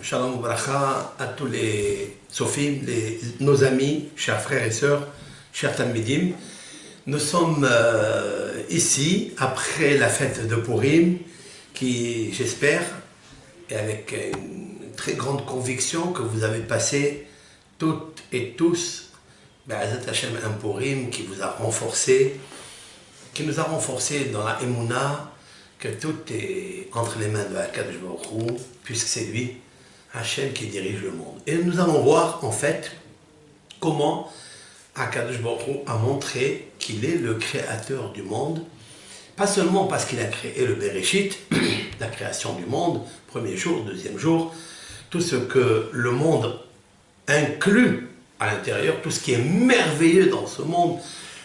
Shalom Bracha à tous les Sofim, nos amis, chers frères et sœurs, chers Talmidim. Nous sommes ici après la fête de Purim qui, j'espère, et avec une très grande conviction que vous avez passé toutes et tous Be'ezrat Hashem un Purim qui vous a renforcé, qui nous a renforcé dans la Emouna, que tout est entre les mains de HaKadosh Baruch Hu, puisque c'est lui, Hachem, qui dirige le monde. Et nous allons voir en fait comment HaKadosh Baruch Hu a montré qu'il est le créateur du monde, pas seulement parce qu'il a créé le Bereshit, la création du monde, premier jour, deuxième jour, tout ce que le monde inclut à l'intérieur, tout ce qui est merveilleux dans ce monde,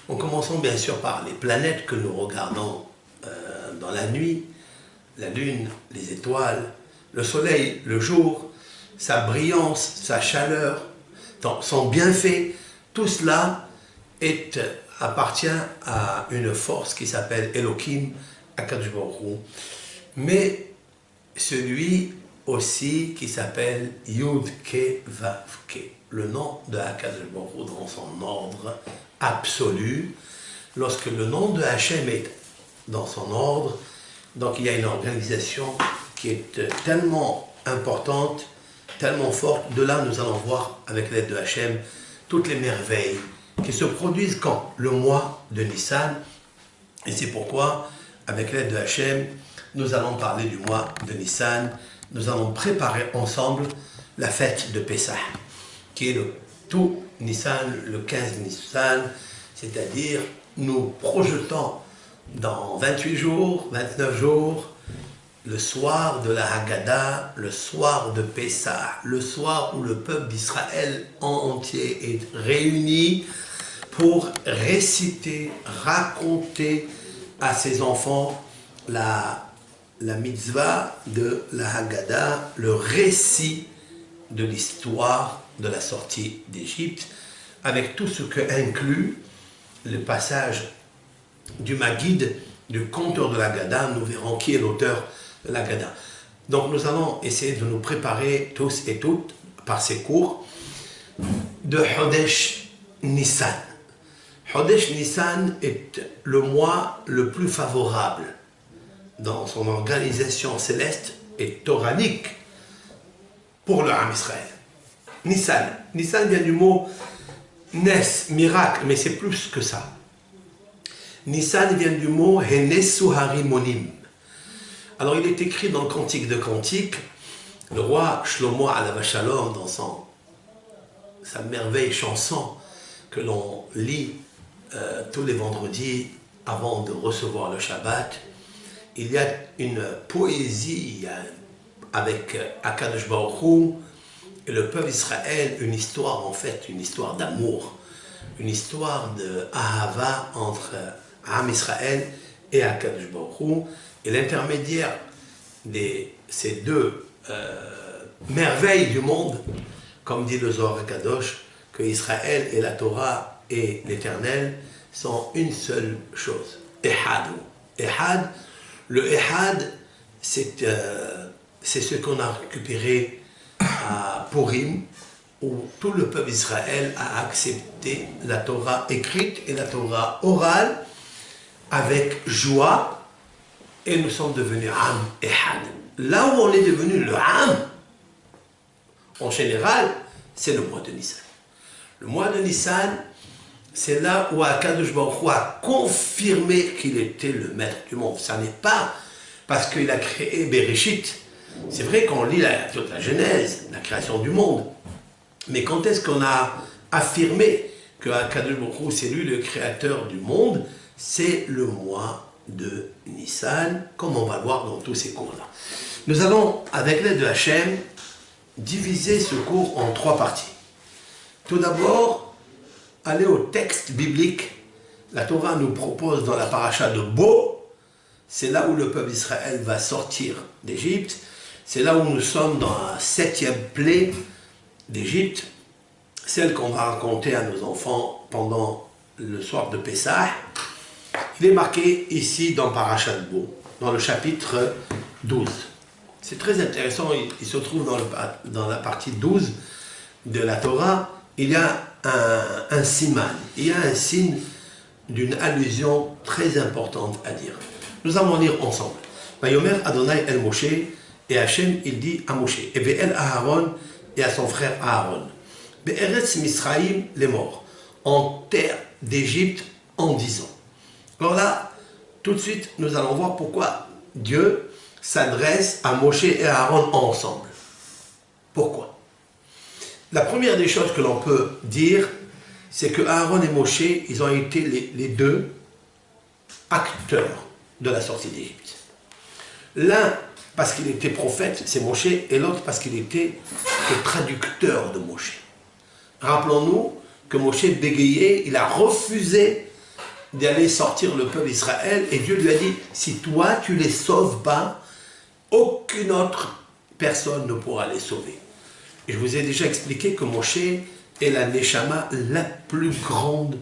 en commençant bien sûr par les planètes que nous regardons dans la nuit, la lune, les étoiles, le soleil, le jour, sa brillance, sa chaleur, son bienfait, tout cela appartient à une force qui s'appelle Elohim, HaKadosh Baruch Hu, mais celui aussi qui s'appelle Yud Ke Vav Ke, le nom de HaKadosh Baruch Hu dans son ordre absolu. Lorsque le nom de Hachem est dans son ordre, donc il y a une organisation qui est tellement importante, tellement forte. De là, nous allons voir avec l'aide de Hachem toutes les merveilles qui se produisent quand le mois de Nissan. Et c'est pourquoi, avec l'aide de Hachem, nous allons parler du mois de Nissan. Nous allons préparer ensemble la fête de Pessah, qui est le tout Nissan, le 15 Nissan, c'est-à-dire nous projetons dans 28 jours, 29 jours, le soir de la Haggadah, le soir de Pessah, le soir où le peuple d'Israël entier est réuni pour réciter, raconter à ses enfants la mitzvah de la Haggadah, le récit de l'histoire de la sortie d'Égypte, avec tout ce que inclut le passage du Maguide, du conteur de la Haggadah. Nous verrons qui est l'auteur de la Haggadah. Donc nous allons essayer de nous préparer tous et toutes, par ces cours, de Chodesh Nissan. Chodesh Nissan est le mois le plus favorable dans son organisation céleste et toranique pour le Ham Israël. Nissan. Nissan vient du mot Nes, miracle, mais c'est plus que ça. Nissan vient du mot Henesu Harimonim. Alors il est écrit dans le Cantique de Cantiques, le roi Shlomo Alav Shalom, dans sa merveille chanson que l'on lit tous les vendredis avant de recevoir le Shabbat, il y a une poésie avec HaKadosh Baruch Hu et le peuple d'Israël, une histoire en fait, une histoire d'amour, une histoire de Ahava entre Ham Israël et HaKadosh Baruch Hu, et l'intermédiaire de ces deux merveilles du monde, comme dit le Zohar Kadosh, que Israël et la Torah et l'Éternel sont une seule chose. Ehad. Ehad. Le Ehad, c'est ce qu'on a récupéré à Purim, où tout le peuple d'Israël a accepté la Torah écrite et la Torah orale avec joie, et nous sommes devenus Am Ehad. Là où on est devenu le Am, en général, c'est le mois de Nissan. Le mois de Nissan, c'est là où HaKadosh Baruch Hu a confirmé qu'il était le maître du monde. Ça n'est pas parce qu'il a créé Bereshit. C'est vrai qu'on lit toute la Genèse, la création du monde. Mais quand est-ce qu'on a affirmé que HaKadosh Baruch Hu, c'est lui le créateur du monde? C'est le mois de Nissan, comme on va le voir dans tous ces cours-là. Nous allons, avec l'aide de Hachem, diviser ce cours en trois parties. Tout d'abord, aller au texte biblique. La Torah nous propose dans la paracha de Bo, c'est là où le peuple d'Israël va sortir d'Égypte, c'est là où nous sommes dans la 7e plaie d'Égypte, celle qu'on va raconter à nos enfants pendant le soir de Pessah. Il est marqué ici dans Parashat Bo, dans le chapitre 12. C'est très intéressant, il se trouve dans la partie 12 de la Torah, il y a un siman, il y a un signe d'une allusion très importante à dire. Nous allons lire ensemble. Vayomer Adonai El Moshe, et Hachem il dit à Moshe, et Ve'el Aaron et à son frère Aaron, Be'eretz Misraïm les morts, en terre d'Égypte en disant. Alors là, tout de suite, nous allons voir pourquoi Dieu s'adresse à Moshe et à Aaron ensemble. Pourquoi? La première des choses que l'on peut dire, c'est que Aaron et Moshe, ils ont été les deux acteurs de la sortie d'Égypte. L'un parce qu'il était prophète, c'est Moshe, et l'autre parce qu'il était le traducteur de Moshe. Rappelons-nous que Moshe bégayait, il a refusé d'aller sortir le peuple d'Israël, et Dieu lui a dit, si toi tu les sauves pas, aucune autre personne ne pourra les sauver. Et je vous ai déjà expliqué que Moshe est la Neshama la plus grande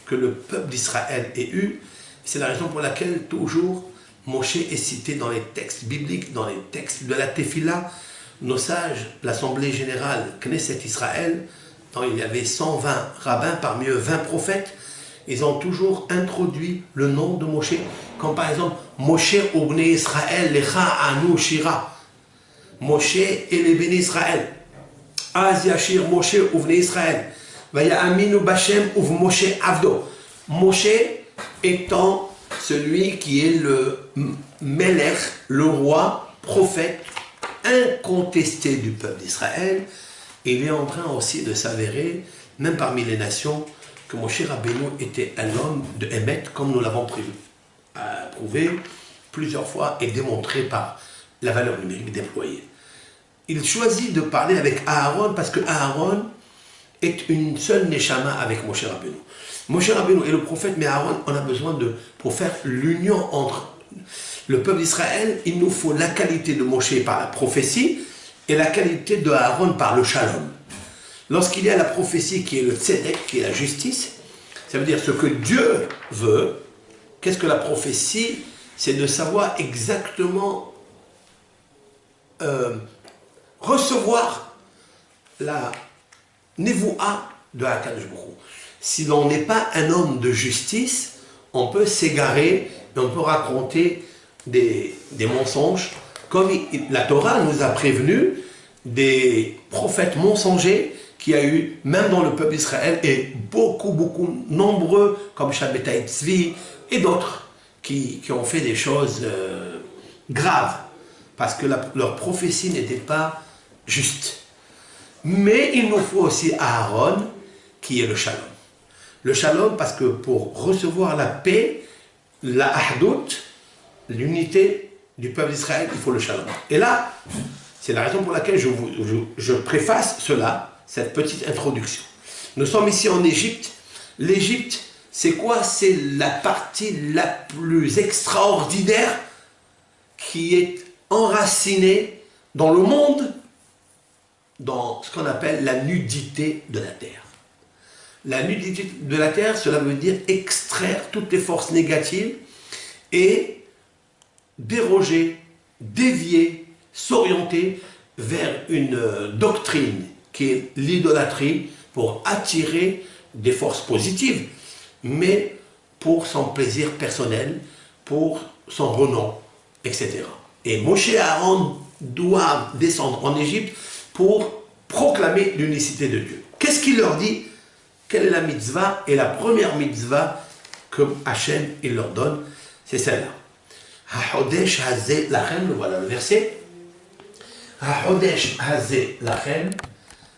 que le peuple d'Israël ait eue. C'est la raison pour laquelle toujours Moshe est cité dans les textes bibliques, dans les textes de la Tefila. Nos sages, l'Assemblée générale Knesset Israël, dont il y avait 120 rabbins, parmi eux 20 prophètes, ils ont toujours introduit le nom de Moshe, comme par exemple Moshe Ubne Israël Lecha Anu Shira. Moshe et les bénis Israël. Az Yashir Moshe Ubne Israël. Vaya Aminu Bashem Uv Moshe Avdo. Moshe étant celui qui est le Melech, le roi, prophète incontesté du peuple d'Israël. Il est en train aussi de s'avérer, même parmi les nations, que Moshe Rabbeinu était un homme de Emet, comme nous l'avons prouvé plusieurs fois et démontré par la valeur numérique déployée. Il choisit de parler avec Aaron parce que Aaron est une seule Neshama avec Moshe Rabbeinu. Moshe Rabbeinu est le prophète, mais Aaron, on a besoin pour faire l'union entre le peuple d'Israël, il nous faut la qualité de Moshe par la prophétie et la qualité de Aaron par le shalom. Lorsqu'il y a la prophétie qui est le tzedek, qui est la justice, ça veut dire ce que Dieu veut. Qu'est-ce que la prophétie? C'est de savoir exactement recevoir la nevoua de Hakadosh Baruch Hu. Si l'on n'est pas un homme de justice, on peut s'égarer et on peut raconter des mensonges, comme la Torah nous a prévenu des prophètes mensongers qu'il y a eu, même dans le peuple d'Israël, et beaucoup nombreux, comme Shabbatai Tzvi et d'autres, qui ont fait des choses graves, parce que leur prophétie n'était pas juste. Mais il nous faut aussi Aaron, qui est le shalom. Le shalom, parce que pour recevoir la paix, la ahdout, l'unité du peuple d'Israël, il faut le shalom. Et là, c'est la raison pour laquelle je préface cette petite introduction. Nous sommes ici en Égypte. L'Égypte, c'est quoi? C'est la partie la plus extraordinaire qui est enracinée dans le monde, dans ce qu'on appelle la nudité de la terre. La nudité de la terre, cela veut dire extraire toutes les forces négatives et déroger, dévier, s'orienter vers une doctrine qui est l'idolâtrie pour attirer des forces positives, mais pour son plaisir personnel, pour son renom, etc. Et Moshe et Aaron doivent descendre en Égypte pour proclamer l'unicité de Dieu. Qu'est-ce qu'il leur dit? Quelle est la mitzvah? Et la première mitzvah que Hachem il leur donne, c'est celle-là. Ha-Hodesh Hazeh Lachem, voilà le verset. Ha-Hodesh Hazeh Lachem,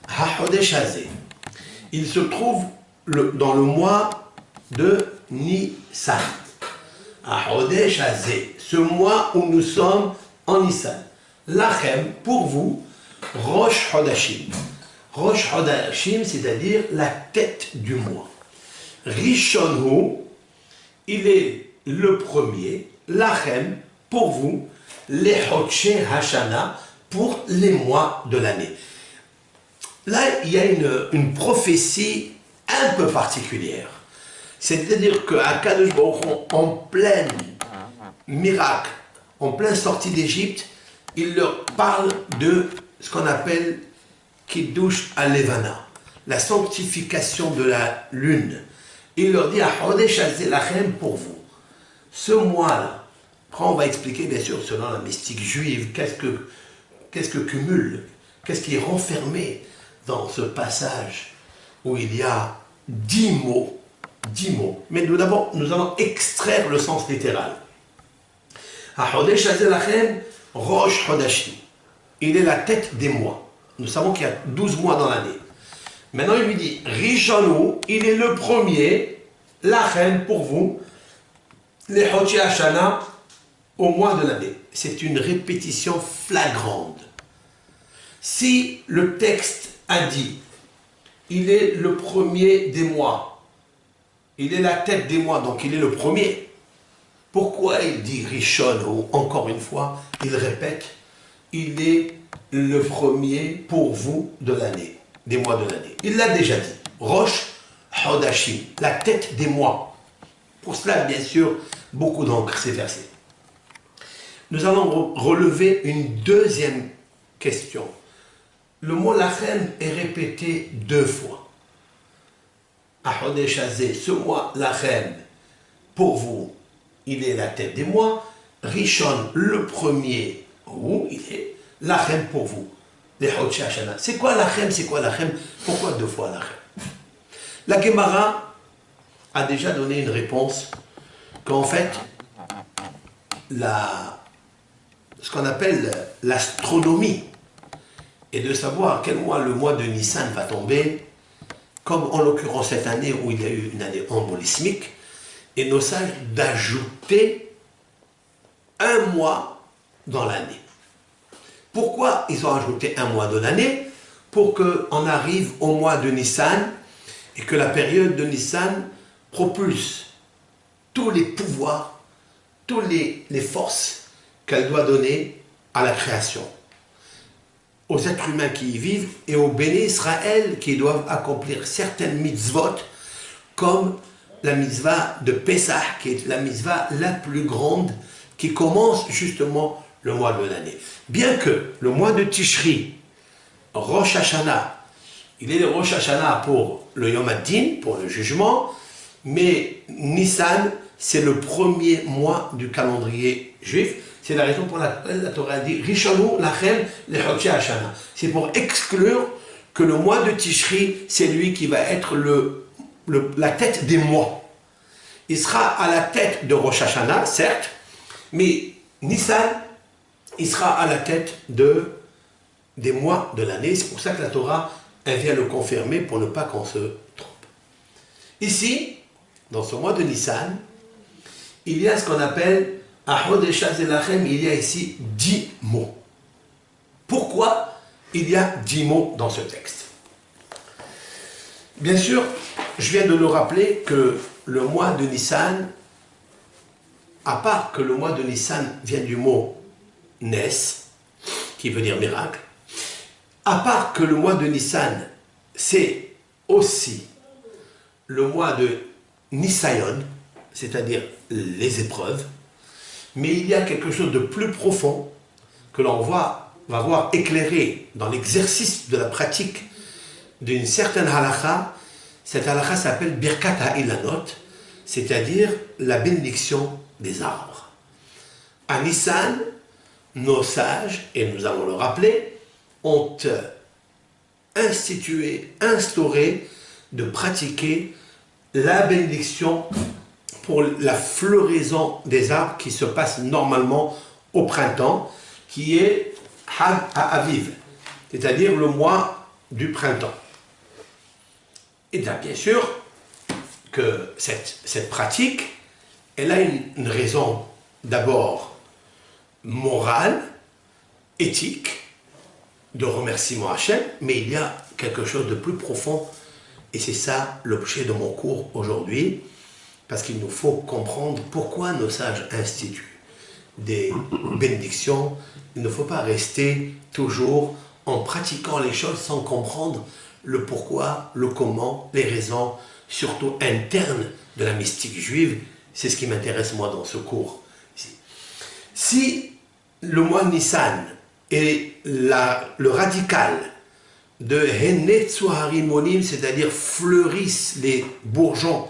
Ha-Hodesh Hazeh. Il se trouve dans le mois de Nissan. Ha-Hodesh Hazeh, ce mois où nous sommes en Nissan. Lachem, pour vous, Rosh Hodashim. Rosh Hodashim, c'est-à-dire la tête du mois. Rishon Hu, il est le premier. Lachem, pour vous, les Hodshe Hashana, pour les mois de l'année. Là, il y a une prophétie un peu particulière. C'est-à-dire qu'à Kadosh Baruch Hu, en plein miracle, en pleine sortie d'Égypte, il leur parle de ce qu'on appelle Kiddush Alevana, la sanctification de la lune. Il leur dit, Ahodesh Lachem pour vous. Ce mois-là, après on va expliquer bien sûr selon la mystique juive, qu'est-ce que cumule, qu'est-ce qui est renfermé dans ce passage où il y a 10 mots. 10 mots. Mais nous allons extraire le sens littéral. Ahodesh Lachem, Rosh Hodashim. Il est la tête des mois. Nous savons qu'il y a 12 mois dans l'année. Maintenant, il lui dit, Rishonu, il est le premier, Lachem pour vous, les Hodesh Hashana, au mois de l'année. C'est une répétition flagrante. Si le texte a dit, il est le premier des mois, il est la tête des mois, donc il est le premier, pourquoi il dit Rishonu, encore une fois, il répète, il est le premier pour vous de l'année, des mois de l'année. Il l'a déjà dit. Rosh Hodashim, la tête des mois. Pour cela, bien sûr, beaucoup d'encre ces versets. Nous allons relever une deuxième question. Le mot Lachem est répété 2 fois. Ahodesh Hazeh, ce mois Lachem, pour vous, il est la tête des mois. Rishon, le premier, où il est Lachem pour vous, les Hodesh Hashana. C'est quoi Lachem? C'est quoi Lachem? Pourquoi 2 fois Lachem? La Gemara a déjà donné une réponse qu'en fait, ce qu'on appelle l'astronomie, et de savoir quel mois le mois de Nissan va tomber, comme en l'occurrence cette année où il y a eu une année embolismique, et nos sages d'ajouter un mois dans l'année. Pourquoi ils ont ajouté un mois de l'année? Pour qu'on arrive au mois de Nissan et que la période de Nissan propulse tous les pouvoirs, toutes les forces qu'elle doit donner à la création, aux êtres humains qui y vivent et aux bénis Israël qui doivent accomplir certaines mitzvot comme la mitzvah de Pessah, qui est la mitzvah la plus grande qui commence justement le mois de l'année. Bien que le mois de Tishri, Rosh Hashanah, il est le Rosh Hashanah pour le Yom Ad-Din, pour le jugement, mais Nissan, c'est le premier mois du calendrier juif. C'est la raison pour laquelle la Torah dit Rishonu Lachem le Hodesh Hashana. C'est pour exclure que le mois de Tishri, c'est lui qui va être la tête des mois. Il sera à la tête de Rosh Hashanah, certes, mais Nissan, il sera à la tête des mois de l'année. C'est pour ça que la Torah, elle vient le confirmer pour ne pas qu'on se trompe. Ici, dans ce mois de Nissan, il y a ce qu'on appelle Ahodesh Lachem, il y a ici 10 mots. Pourquoi il y a 10 mots dans ce texte? Bien sûr, je viens de le rappeler que le mois de Nissan, à part que le mois de Nissan vient du mot Nes, qui veut dire miracle, à part que le mois de Nissan, c'est aussi le mois de Nisayon, c'est-à-dire les épreuves, mais il y a quelque chose de plus profond que l'on va voir éclairé dans l'exercice de la pratique d'une certaine halakha. Cette halakha s'appelle Birkat HaIlanot, c'est-à-dire la bénédiction des arbres. À Nissan, nos sages, et nous allons le rappeler, ont instauré de pratiquer la bénédiction pour la floraison des arbres qui se passe normalement au printemps, qui est Hag HaAviv, c'est-à-dire le mois du printemps. Et bien sûr que cette pratique, elle a une raison d'abord morale, éthique, de remerciement à Hachem, mais il y a quelque chose de plus profond, et c'est ça l'objet de mon cours aujourd'hui, parce qu'il nous faut comprendre pourquoi nos sages instituent des bénédictions. Il ne faut pas rester toujours en pratiquant les choses sans comprendre le pourquoi, le comment, les raisons, surtout internes de la mystique juive. C'est ce qui m'intéresse moi dans ce cours. Si le mois Nissan Et le radical de Henetsuharimonim, c'est-à-dire fleurissent les bourgeons,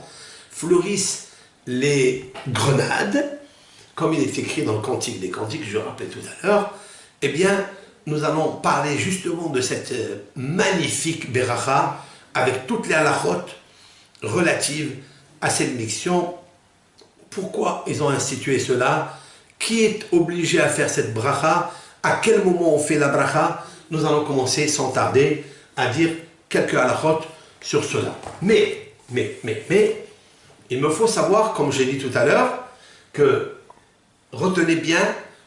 fleurissent les grenades, comme il est écrit dans le Cantique des Cantiques, je rappelais tout à l'heure, eh bien, nous allons parler justement de cette magnifique Beracha avec toutes les halachot relatives à cette mission. Pourquoi ils ont institué cela? Qui est obligé à faire cette bracha? À quel moment on fait la bracha? Nous allons commencer sans tarder à dire quelques halachot sur cela. Mais, il me faut savoir, comme j'ai dit tout à l'heure, que retenez bien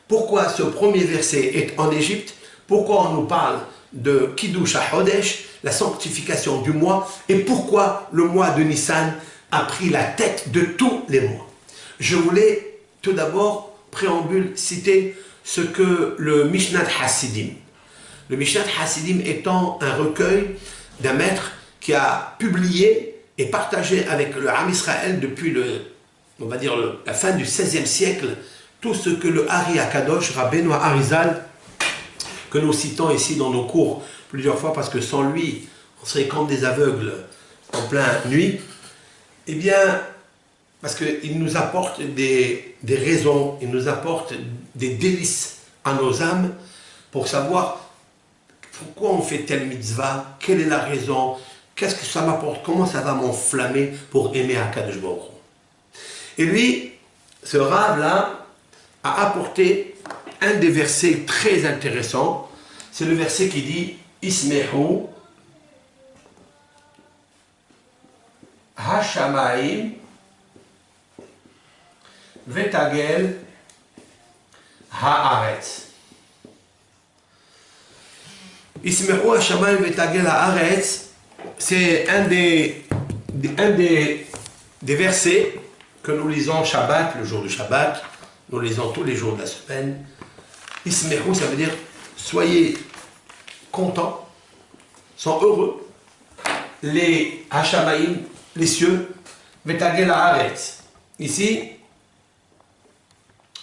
pourquoi ce premier verset est en Égypte, pourquoi on nous parle de Kiddush HaChodesh, la sanctification du mois, et pourquoi le mois de Nissan a pris la tête de tous les mois. Je voulais tout d'abord, préambule, citer ce que le Mishnat Hasidim. Le Mishnat Hasidim étant un recueil d'un maître qui a publié et partagé avec le Ham Israël depuis on va dire la fin du XVIe siècle, tout ce que le Ari Akadosh, Rabbeinu Arizal, que nous citons ici dans nos cours plusieurs fois, parce que sans lui, on serait comme des aveugles en pleine nuit, eh bien, parce qu'il nous apporte des raisons, il nous apporte des délices à nos âmes pour savoir pourquoi on fait telle mitzvah, quelle est la raison, qu'est-ce que ça m'apporte, comment ça va m'enflammer pour aimer Akadosh Baruch Hu. Et lui, ce Rav-là, a apporté un des versets très intéressants. C'est le verset qui dit Ismehu Hashamaim Vetagel Haaretz. Ismehu Hashamaim Vetagel Haaretz, c'est un des versets que nous lisons Shabbat, le jour du Shabbat. Nous lisons tous les jours de la semaine. Ismehu, ça veut dire soyez contents, sont heureux. Les Hashamaim, les cieux, Vetagel Haaretz. Ici,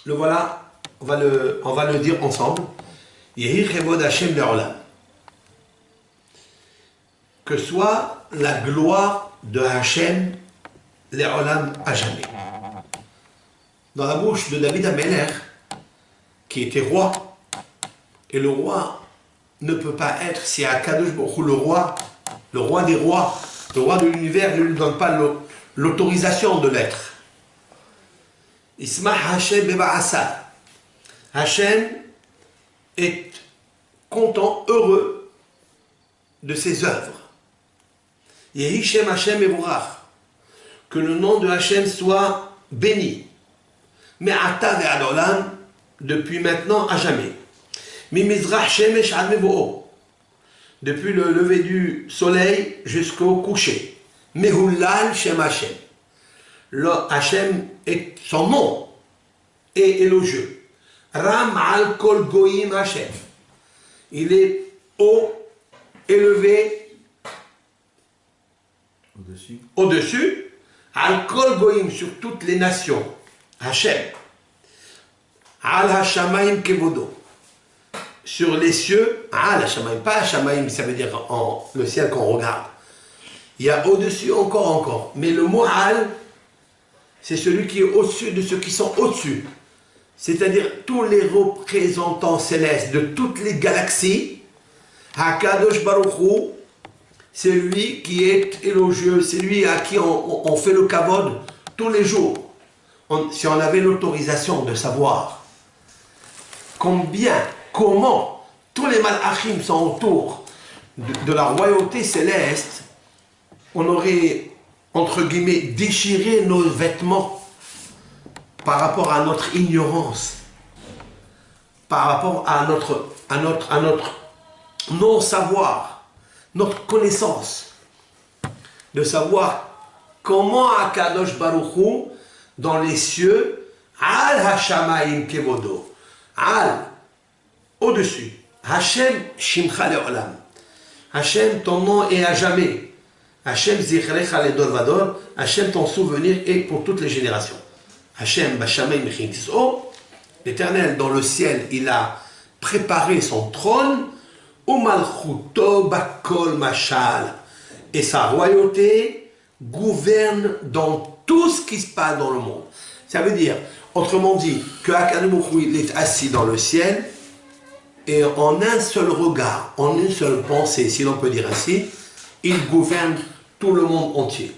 le voilà, on va le dire ensemble. Yehi Chevod Hashem Le'olam. Que soit la gloire de Hashem Le'olam à jamais. Dans la bouche de David Ameler, qui était roi, et le roi ne peut pas être, si Akadosh Baruch Hu, le roi des rois, le roi de l'univers ne lui donne pas l'autorisation de l'être. Isma Hashem Beba'asa. Hashem est content, heureux de ses œuvres. Yehi Shem Hashem Evorach. Que le nom de Hashem soit béni. Mais Ata ve'adolam, depuis maintenant à jamais. Mimizrach shemesh ad mevo'o, depuis le lever du soleil jusqu'au coucher. Mehulal shem Hashem. Hashem est son nom est élogieux. Ram al kol goyim Hashem. Il est haut, élevé, au-dessus. Al kol goyim, sur toutes les nations. Hashem. Al Hashamayim Kevodo. Sur les cieux, Al Hashamayim, pas Hashamayim, ça veut dire le ciel qu'on regarde. Il y a au-dessus encore. Mais le mot Al, c'est celui qui est au-dessus de ceux qui sont au-dessus. C'est-à-dire tous les représentants célestes de toutes les galaxies. Hakadosh Baruch Hu, c'est lui qui est élogieux, c'est lui à qui on fait le kavod tous les jours. Si on avait l'autorisation de savoir comment tous les malachim sont autour de la royauté céleste, on aurait, entre guillemets, déchiré nos vêtements par rapport à notre ignorance, par rapport à notre non-savoir, notre connaissance, de savoir comment Akadosh Baruch Hu, dans les cieux, Al Hashamayim Kevodo, Al, au-dessus, Hashem Shimcha Le'olam, Hashem, ton nom est à jamais, Hashem Zichrecha Ledor Vador, Hashem, ton souvenir est pour toutes les générations. Hashem Bashamayim Mechin Tis'o, l'Éternel dans le ciel, il a préparer son trône, Umalchuto Bakol Machal, et sa royauté gouverne dans tout ce qui se passe dans le monde. Ça veut dire, autrement dit, que Akadosh Baruch Hu, il est assis dans le ciel, et en un seul regard, en une seule pensée, si l'on peut dire ainsi, il gouverne tout le monde entier.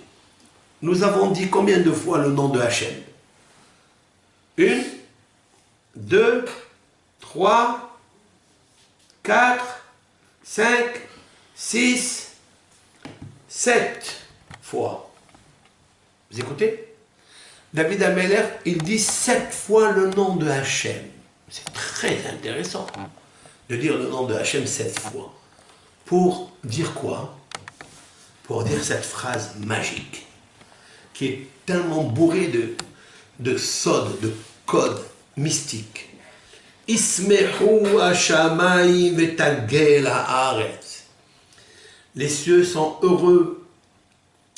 Nous avons dit combien de fois le nom de Hachem? 1, 2, 3, 4, 5, 6, 7 fois. Vous écoutez? David Ameller, il dit 7 fois le nom de Hachem. C'est très intéressant de dire le nom de Hachem 7 fois. Pour dire quoi? Pour dire cette phrase magique, qui est tellement bourrée de sod, de code mystique. Ismehu hashamayim vetagel haaretz. Les cieux sont heureux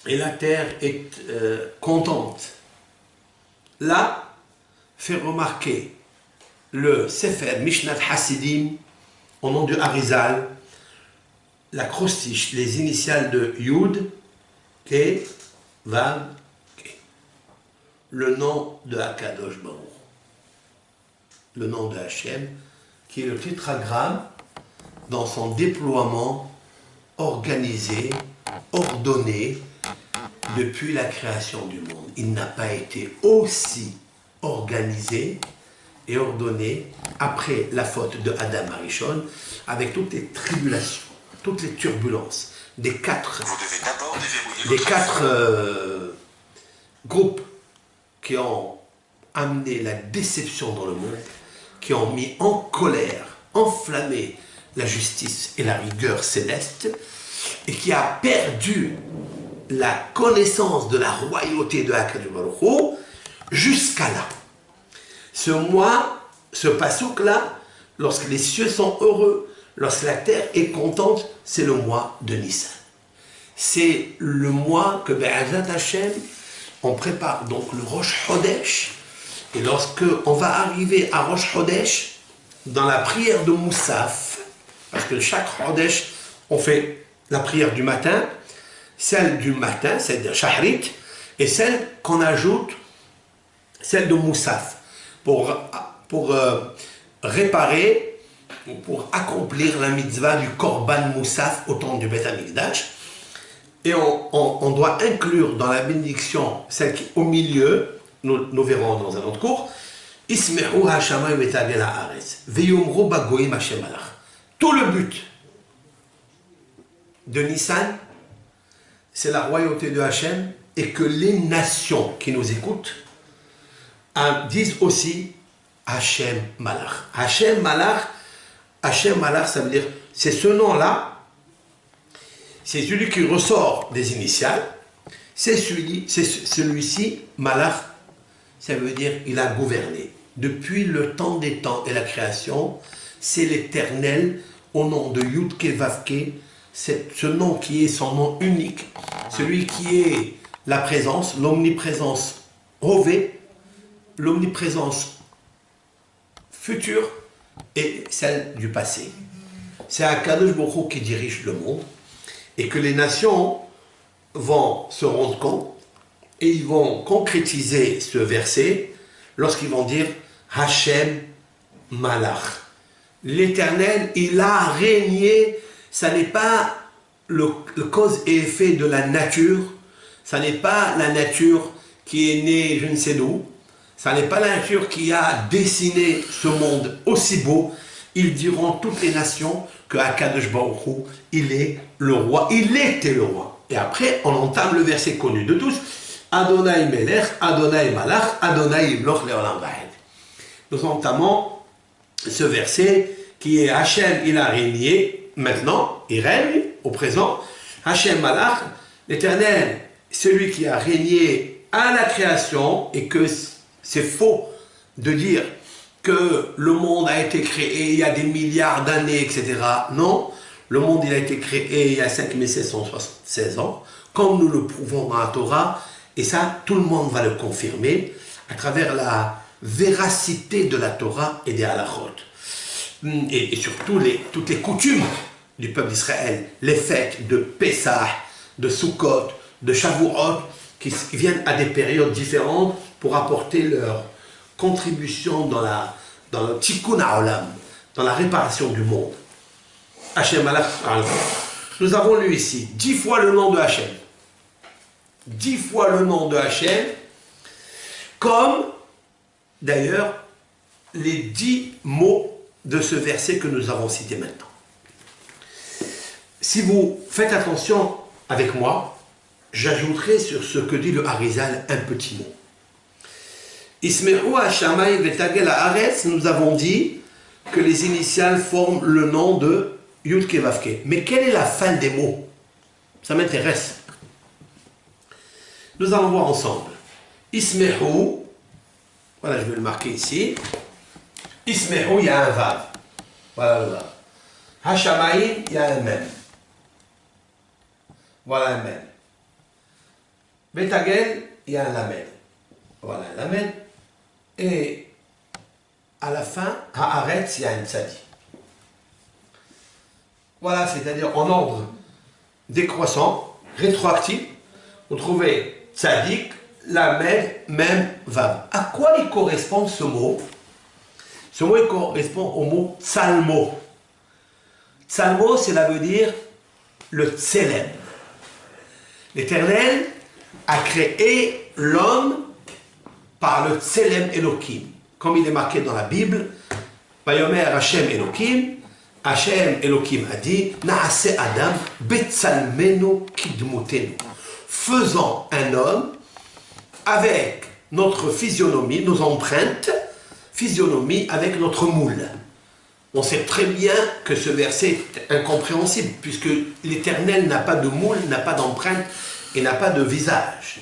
et la terre est contente. Là, fait remarquer le Sefer Mishnat Hasidim, au nom de Harizal, l'acrostiche, les initiales de Yud, Ke, Vav, Ke. Le nom de Akadosh Baruch, le nom de Hachem, qui est le tétragramme dans son déploiement organisé, ordonné depuis la création du monde. Il n'a pas été aussi organisé et ordonné après la faute de Adam Arishon, avec toutes les tribulations, toutes les turbulences des quatre groupes qui ont amené la déception dans le monde, qui ont mis en colère, enflammé la justice et la rigueur céleste, et qui a perdu la connaissance de la royauté de Akadosh Baruch Hu jusqu'à là. Ce mois, ce passouk-là, lorsque les cieux sont heureux, lorsque la terre est contente, c'est le mois de Nissan. C'est le mois que Be'ezrat Hashem, on prépare donc le Rosh Chodesh. Et lorsque on va arriver à Rosh Chodesh, dans la prière de Moussaf, parce que chaque Chodesh, on fait la prière du matin, celle du matin, c'est-à-dire Shahrit, et celle qu'on ajoute, celle de Moussaf, pour réparer, pour accomplir la mitzvah du Korban Moussaf au temps du Beth Amikdash. Et on doit inclure dans la bénédiction celle qui est au milieu, nous verrons dans un autre cours, Ismehu hashamayim vetagel haaretz veyomru bagoyim Hashem malach. Tout le but de Nissan, c'est la royauté de Hachem, et que les nations qui nous écoutent disent aussi Hachem Malach. Hachem Malach, ça veut dire, c'est ce nom-là, c'est celui qui ressort des initiales, c'est celui-ci, Malach, ça veut dire il a gouverné. Depuis le temps des temps et la création, c'est l'Éternel, au nom de Yud-Ke Vav-Ke, c'est ce nom qui est son nom unique, celui qui est la présence, l'omniprésence Hové, l'omniprésence future et celle du passé. C'est Akadosh Baruch Hu qui dirige le monde et que les nations vont se rendre compte et ils vont concrétiser ce verset lorsqu'ils vont dire Hachem Malach. L'Éternel, il a régné. Ça n'est pas le cause et effet de la nature, ça n'est pas la nature qui est née je ne sais d'où, ça n'est pas la nature qui a dessiné ce monde aussi beau. Ils diront toutes les nations que Akadosh Baruch Hu, il est le roi, il était le roi. Et après, on entame le verset connu de tous, Adonai Melech, Adonai Malach, Adonai Imloch Leolam Vaed. Nous entamons ce verset qui est Hachem, il a régné. Maintenant, il règne au présent. Hachem Malach, l'Éternel, celui qui a régné à la création, et que c'est faux de dire que le monde a été créé il y a des milliards d'années, etc. Non, le monde il a été créé il y a 5776 ans, comme nous le prouvons dans la Torah, et ça, tout le monde va le confirmer à travers la véracité de la Torah et des halachot. et surtout toutes les coutumes du peuple d'Israël, les fêtes de Pessah, de Sukkot, de Shavuot, qui viennent à des périodes différentes pour apporter leur contribution dans le tikkun ha'olam, dans la réparation du monde. Hachem Allah. Nous avons lu ici 10 fois le nom de Hachem. 10 fois le nom de Hachem, comme d'ailleurs les 10 mots de ce verset que nous avons cité maintenant. Si vous faites attention avec moi, j'ajouterai sur ce que dit le Harizal un petit mot. Isme'u Hashamayim Vetagel Haaretz, nous avons dit que les initiales forment le nom de Yud Ke Vav Ke. Mais quelle est la fin des mots? Ça m'intéresse. Nous allons voir ensemble. Isme'u, voilà, je vais le marquer ici. Isme'u, il y a un Vav. Voilà le Vav. Hashamayim, il y a un Mem. Voilà un Mem. Betagel, il y a un Lamed. Voilà un Lamed. Et à la fin, Haaretz, il y a un Tzadi. Voilà, c'est-à-dire en ordre décroissant, rétroactif, vous trouvez Tzadik, Lamed, Mem, Vav. À quoi il correspond ce mot? Ce mot il correspond au mot Tsalmo. Tsalmo, cela veut dire le Tselem. L'Éternel a créé l'homme par le Tselem Elohim. Comme il est marqué dans la Bible, Vayomer Hashem Elohim, Hashem Elohim a dit, Naase Adam Betsalmenu Kidmutenu. Faisant un homme avec notre physionomie, nos empreintes, physionomie avec notre moule. On sait très bien que ce verset est incompréhensible, puisque l'Éternel n'a pas de moule, n'a pas d'empreinte et n'a pas de visage.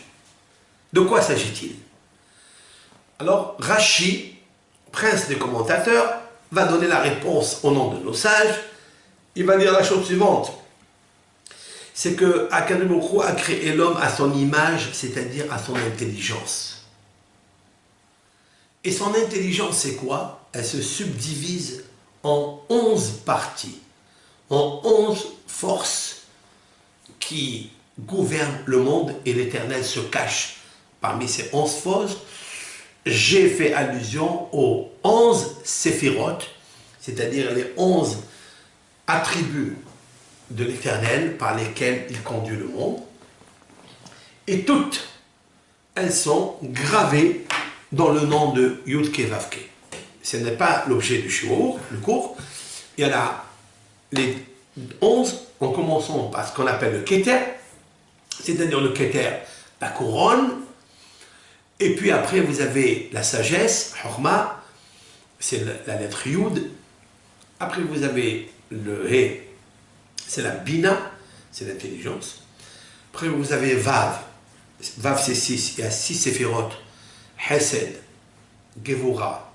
De quoi s'agit-il? Alors, Rashi, prince des commentateurs, va donner la réponse au nom de nos sages. Il va dire la chose suivante. C'est que Akadosh Baruch Hu a créé l'homme à son image, c'est-à-dire à son intelligence. Et son intelligence, c'est quoi? Elle se subdivise en 11 parties, en 11 forces qui gouvernent le monde, et l'Éternel se cache parmi ces 11 forces. J'ai fait allusion aux 11 séphirotes, c'est-à-dire les 11 attributs de l'Éternel par lesquels il conduit le monde. Et toutes, elles sont gravées dans le nom de Yud Ke Vav Ke. Ce n'est pas l'objet du shiur, le cours. Il y en a les 11, en commençant par ce qu'on appelle le Keter, c'est-à-dire le Keter, la couronne. Et puis après, vous avez la sagesse, Horma, c'est la lettre Yud. Après, vous avez le He, c'est la Bina, c'est l'intelligence. Après, vous avez Vav. Vav, c'est 6. Il y a 6 séphirotes. Hesed, Gevura,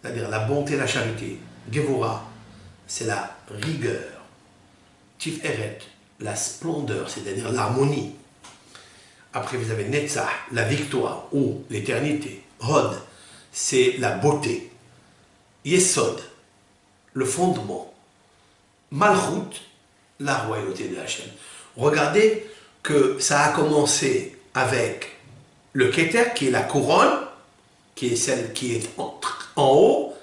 c'est-à-dire la bonté et la charité. Gevura, c'est la rigueur. Tiferet, la splendeur, c'est-à-dire l'harmonie. Après, vous avez Netzach, la victoire ou l'éternité. Hod, c'est la beauté. Yesod, le fondement. Malchut, la royauté de Hachem. Regardez que ça a commencé avec le Keter, qui est la couronne, qui est celle qui est en haut,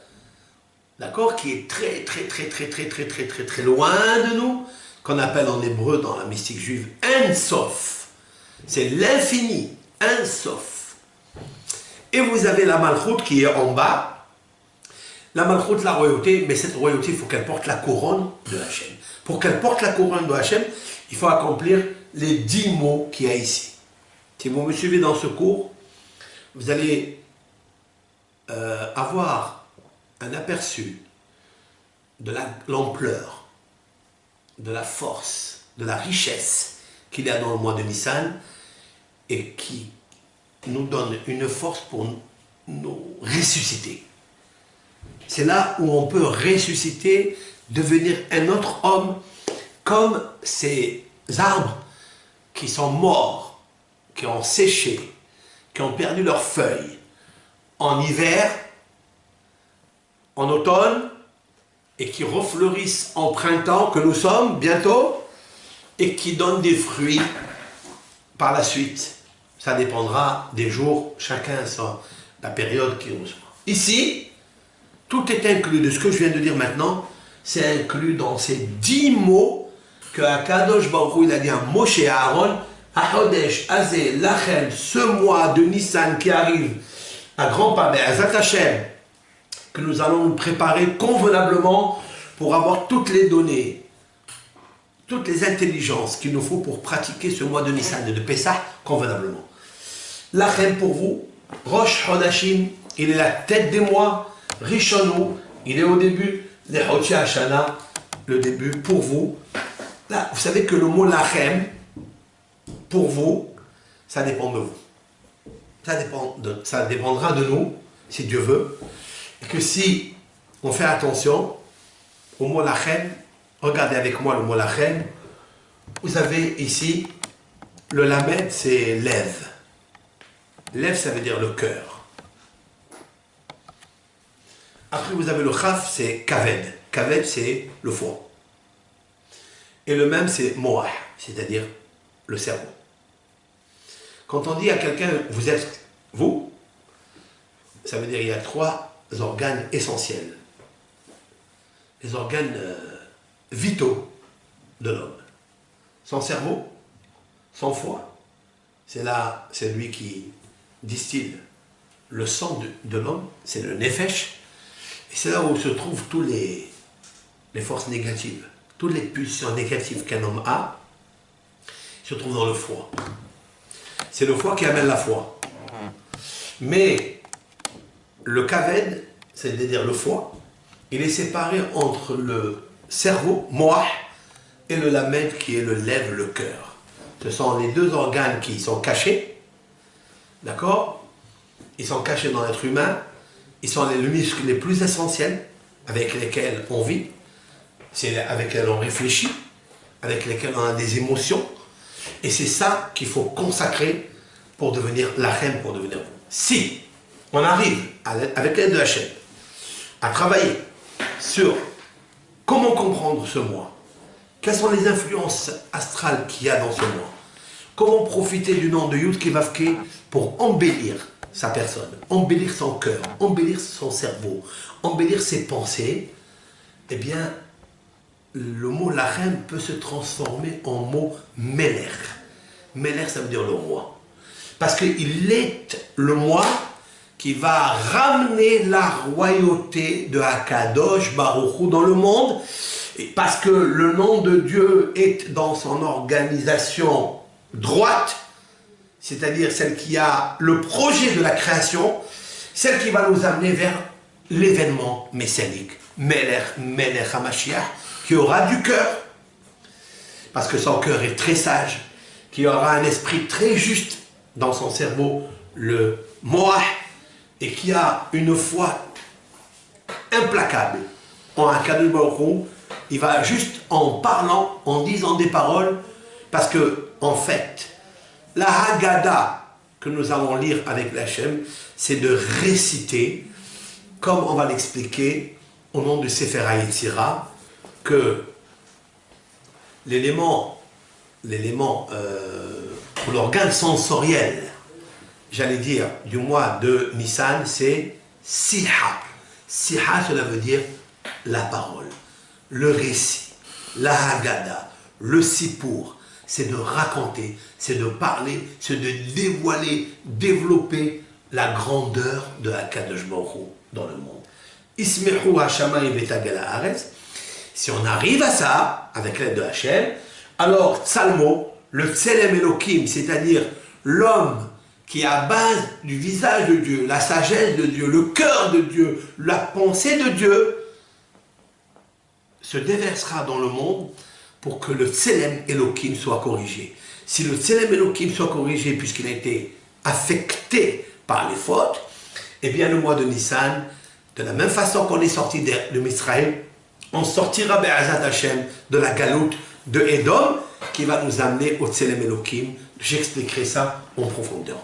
d'accord, qui est très loin de nous, qu'on appelle en hébreu dans la mystique juive Ein Sof. C'est l'infini, Ein Sof. Et vous avez la Malchut qui est en bas. La Malchut, la royauté, mais cette royauté, il faut qu'elle porte la couronne de Hachem. Pour qu'elle porte la couronne de Hachem, il faut accomplir les 10 mots qu'il y a ici. Si vous me suivez dans ce cours, vous allez avoir un aperçu de l'ampleur, de la force, de la richesse qu'il y a dans le mois de Nissan et qui nous donne une force pour nous ressusciter. C'est là où on peut ressusciter, devenir un autre homme, comme ces arbres qui sont morts, qui ont séché, qui ont perdu leurs feuilles en hiver, en automne et qui refleurissent en printemps, que nous sommes bientôt, et qui donnent des fruits par la suite. Ça dépendra des jours, chacun sa la période qu'il reçoit. Ici, tout est inclus de ce que je viens de dire maintenant, c'est inclus dans ces 10 mots que Akadosh Baruch Hu, il a dit à Moshe et à Aaron, Ahodesh, Azé, Lachem, ce mois de Nissan qui arrive à grand pas, mais à Zatachem, que nous allons nous préparer convenablement pour avoir toutes les données, toutes les intelligences qu'il nous faut pour pratiquer ce mois de Nissan et de Pessah convenablement. Lachem pour vous, Rosh Hodashim, il est la tête des mois, Rishonu, il est au début, les Hodesh Hashana, le début pour vous. Là, vous savez que le mot Lachem, pour vous, ça dépend de vous. Ça dépendra de nous, si Dieu veut. Et que si on fait attention au mot Lachem, regardez avec moi le mot Lachem, vous avez ici, le Lamed, c'est lève. Lève, ça veut dire le cœur. Après, vous avez le Chaf, c'est Kaved. Kaved, c'est le foie. Et le même, c'est Moah, c'est-à-dire le cerveau. Quand on dit à quelqu'un, vous êtes vous, ça veut dire qu'il y a 3 organes essentiels. Les organes vitaux de l'homme. Son cerveau, son foie, c'est lui qui distille le sang de l'homme, c'est le nefesh, et c'est là où se trouvent toutes les forces négatives, toutes les pulsions négatives qu'un homme a, se trouvent dans le foie. C'est le foie qui amène la foi. Mais le kaved, c'est-à-dire le foie, il est séparé entre le cerveau, moah, et le lamed qui est le lève, le cœur. Ce sont les 2 organes qui sont cachés, d'accord? Ils sont cachés dans l'être humain, ils sont les muscles les plus essentiels avec lesquels on vit, c'est avec lesquels on réfléchit, avec lesquels on a des émotions, et c'est ça qu'il faut consacrer pour devenir Lachem, pour devenir vous. Si on arrive, avec l'aide de Hachem, à travailler sur comment comprendre ce mois, quelles sont les influences astrales qu'il y a dans ce mois, comment profiter du nom de Yud Kevavke pour embellir sa personne, embellir son cœur, embellir son cerveau, embellir ses pensées, eh bien, le mot Lachem peut se transformer en mot Meler. Meler, ça veut dire le roi. Parce qu'il est le moi qui va ramener la royauté de Akadosh Baruch Hu dans le monde. Et parce que le nom de Dieu est dans son organisation droite, c'est-à-dire celle qui a le projet de la création, celle qui va nous amener vers l'événement messianique, Melech HaMashiach, qui aura du cœur, parce que son cœur est très sage, qui aura un esprit très juste dans son cerveau, le Moah, et qui a une foi implacable en Akadosh Baruch Hu. Il va juste en parlant, en disant des paroles, parce que, en fait, la Haggadah que nous allons lire avec l'Hachem, c'est de réciter, comme on va l'expliquer au nom de Sefer HaYetzirah, que l'élément ou l'organe sensoriel, j'allais dire, du mois de Nissan, c'est Siha. Siha, cela veut dire la parole, le récit, la Haggadah, le Sipour. C'est de raconter, c'est de parler, c'est de dévoiler, développer la grandeur de Akadosh Baruch Hu dans le monde. Ismechu Hashamayim v'tagel haaretz. Si on arrive à ça, avec l'aide de Hachem, alors Tsalmo, le Tselem Elohim, c'est-à-dire l'homme qui est à base du visage de Dieu, la sagesse de Dieu, le cœur de Dieu, la pensée de Dieu, se déversera dans le monde pour que le Tselem Elohim soit corrigé. Si le Tselem Elohim soit corrigé puisqu'il a été affecté par les fautes, eh bien le mois de Nissan, de la même façon qu'on est sorti de Misraël, on sortira Be'azat Hashem de la galoute de Edom qui va nous amener au Tselem Elohim. J'expliquerai ça en profondeur.